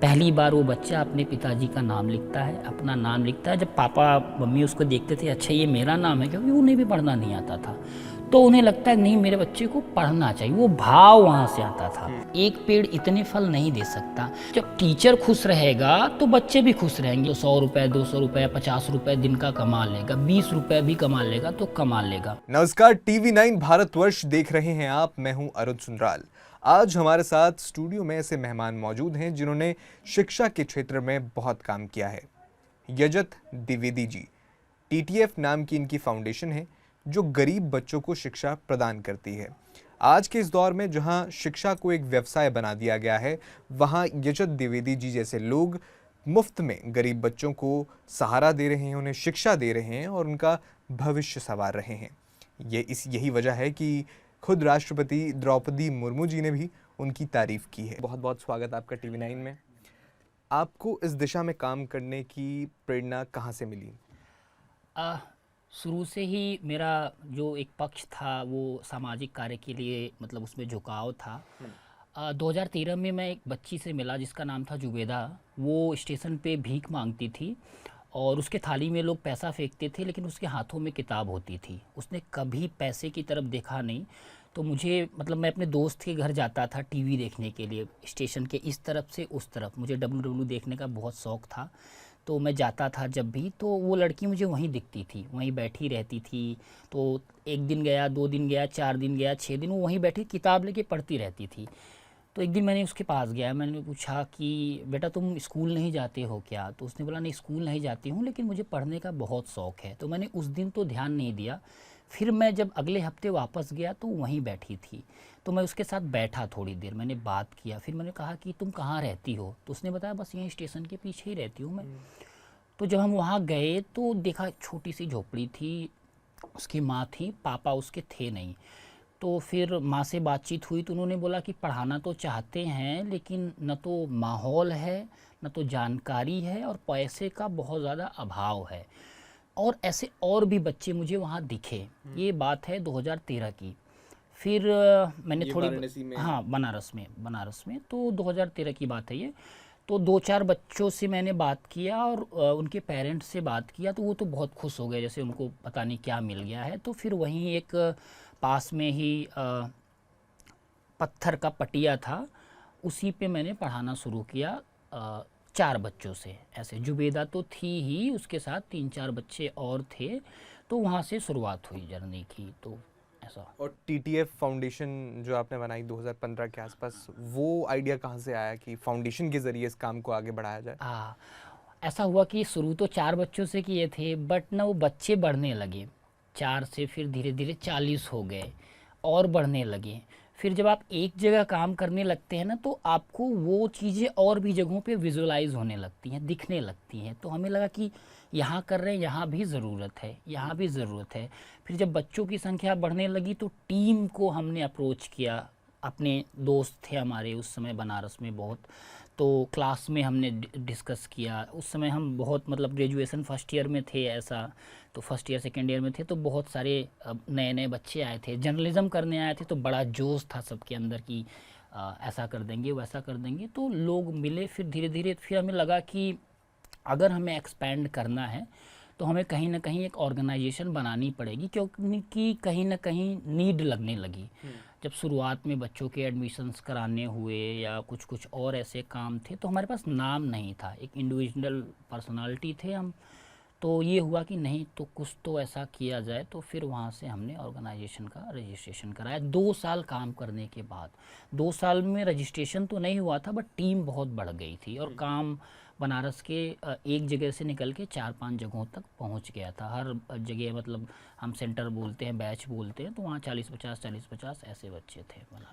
पहली बार वो बच्चा अपने पिताजी का नाम लिखता है, अपना नाम लिखता है। जब पापा मम्मी उसको देखते थे, अच्छा ये मेरा नाम है, क्योंकि उन्हें भी पढ़ना नहीं आता था, तो उन्हें लगता है नहीं मेरे बच्चे को पढ़ना चाहिए, वो भाव वहाँ से आता था। एक पेड़ इतने फल नहीं दे सकता। जब टीचर खुश रहेगा तो बच्चे भी खुश रहेंगे। 100 रुपये, 200 रुपये, 50 रुपये दिन का कमा लेगा, 20 रुपये भी कमा लेगा तो कमा लेगा। नमस्कार, TV9 भारतवर्ष देख रहे हैं आप। मैं हूं अरुण सुंदराल। आज हमारे साथ स्टूडियो में ऐसे मेहमान मौजूद हैं जिन्होंने शिक्षा के क्षेत्र में बहुत काम किया है। यजत द्विवेदी जी, TTF नाम की इनकी फाउंडेशन है जो गरीब बच्चों को शिक्षा प्रदान करती है। आज के इस दौर में जहां शिक्षा को एक व्यवसाय बना दिया गया है, वहां यजत द्विवेदी जी जैसे लोग मुफ्त में गरीब बच्चों को सहारा दे रहे हैं, उन्हें शिक्षा दे रहे हैं और उनका भविष्य संवार रहे हैं। यही वजह है कि खुद राष्ट्रपति द्रौपदी मुर्मू जी ने भी उनकी तारीफ की है। बहुत बहुत स्वागत आपका TV9 में। आपको इस दिशा में काम करने की प्रेरणा कहाँ से मिली? शुरू से ही मेरा जो एक पक्ष था वो सामाजिक कार्य के लिए, मतलब उसमें झुकाव था। 2013 में मैं एक बच्ची से मिला जिसका नाम था जुबेदा। वो स्टेशन पे भीख मांगती थी और उसके थाली में लोग पैसा फेंकते थे, लेकिन उसके हाथों में किताब होती थी। उसने कभी पैसे की तरफ देखा नहीं। तो मुझे, मतलब मैं अपने दोस्त के घर जाता था टीवी देखने के लिए, स्टेशन के इस तरफ से उस तरफ। मुझे WWE देखने का बहुत शौक़ था, तो मैं जाता था जब भी, तो वो लड़की मुझे वहीं दिखती थी, वहीं बैठी रहती थी। तो एक दिन गया, 2 दिन गया, 4 दिन गया, 6 दिन, वो वहीं बैठी किताब लेके पढ़ती रहती थी। तो एक दिन मैंने उसके पास गया, मैंने पूछा कि बेटा तुम स्कूल नहीं जाते हो क्या? तो उसने बोला नहीं, स्कूल नहीं जाती हूँ, लेकिन मुझे पढ़ने का बहुत शौक़ है। तो मैंने उस दिन तो ध्यान नहीं दिया। फिर मैं जब अगले हफ्ते वापस गया तो वहीं बैठी थी। तो मैं उसके साथ बैठा, थोड़ी देर मैंने बात किया। फिर मैंने कहा कि तुम कहाँ रहती हो? तो उसने बताया बस यहीं स्टेशन के पीछे ही रहती हूँ मैं। तो जब हम वहाँ गए तो देखा छोटी सी झोपड़ी थी, उसकी माँ थी, पापा उसके थे नहीं। तो फिर माँ से बातचीत हुई तो उन्होंने बोला कि पढ़ाना तो चाहते हैं, लेकिन न तो माहौल है, न तो जानकारी है, और पैसे का बहुत ज़्यादा अभाव है। और ऐसे और भी बच्चे मुझे वहाँ दिखे। ये बात है 2013 की। फिर मैंने थोड़ी, वाराणसी में? हाँ, बनारस में। तो 2013 की बात है ये। तो 2-4 बच्चों से मैंने बात किया और उनके पेरेंट्स से बात किया, तो वो तो बहुत खुश हो गए, जैसे उनको पता नहीं क्या मिल गया है। तो फिर वहीं एक पास में ही पत्थर का पटिया था, उसी पे मैंने पढ़ाना शुरू किया 4 बच्चों से। ऐसे जुबेदा तो थी ही, उसके साथ 3-4 बच्चे और थे। तो वहाँ से शुरुआत हुई जर्नी की। तो ऐसा। और TTF फाउंडेशन जो आपने बनाई 2015 के आसपास, वो आइडिया कहाँ से आया कि फाउंडेशन के जरिए इस काम को आगे बढ़ाया जाए? ऐसा हुआ कि शुरू तो 4 बच्चों से किए थे, बट ना वो बच्चे बढ़ने लगे। 4 से फिर धीरे धीरे 40 हो गए और बढ़ने लगे। फिर जब आप एक जगह काम करने लगते हैं ना, तो आपको वो चीज़ें और भी जगहों पे विजुअलाइज होने लगती हैं, दिखने लगती हैं। तो हमें लगा कि यहाँ कर रहे हैं, यहाँ भी ज़रूरत है, यहाँ भी ज़रूरत है। फिर जब बच्चों की संख्या बढ़ने लगी तो टीम को हमने अप्रोच किया। अपने दोस्त थे हमारे उस समय बनारस में बहुत, तो क्लास में हमने डिस्कस किया। उस समय हम बहुत, मतलब ग्रेजुएशन फर्स्ट ईयर में थे ऐसा। तो फर्स्ट ईयर सेकेंड ईयर में थे, तो बहुत सारे नए नए बच्चे आए थे, जर्नलिज्म करने आए थे। तो बड़ा जोश था सबके अंदर कि ऐसा कर देंगे, वैसा कर देंगे। तो लोग मिले। फिर धीरे धीरे फिर हमें लगा कि अगर हमें एक्सपेंड करना है तो हमें कहीं ना कहीं एक ऑर्गेनाइजेशन बनानी पड़ेगी, क्योंकि कहीं ना कहीं नीड लगने लगी। जब शुरुआत में बच्चों के एडमिशन्स कराने हुए या कुछ कुछ और ऐसे काम थे, तो हमारे पास नाम नहीं था, एक इंडिविजुअल पर्सनालिटी थे हम। तो ये हुआ कि नहीं, तो कुछ तो ऐसा किया जाए। तो फिर वहाँ से हमने ऑर्गेनाइजेशन का रजिस्ट्रेशन कराया 2 साल काम करने के बाद। 2 साल में रजिस्ट्रेशन तो नहीं हुआ था, बट टीम बहुत बढ़ गई थी और काम बनारस के एक जगह से निकल के 4-5 जगहों तक पहुँच गया था। हर जगह, मतलब हम सेंटर बोलते हैं, बैच बोलते हैं, तो वहाँ 40-50 40-50 ऐसे बच्चे थे बनारस।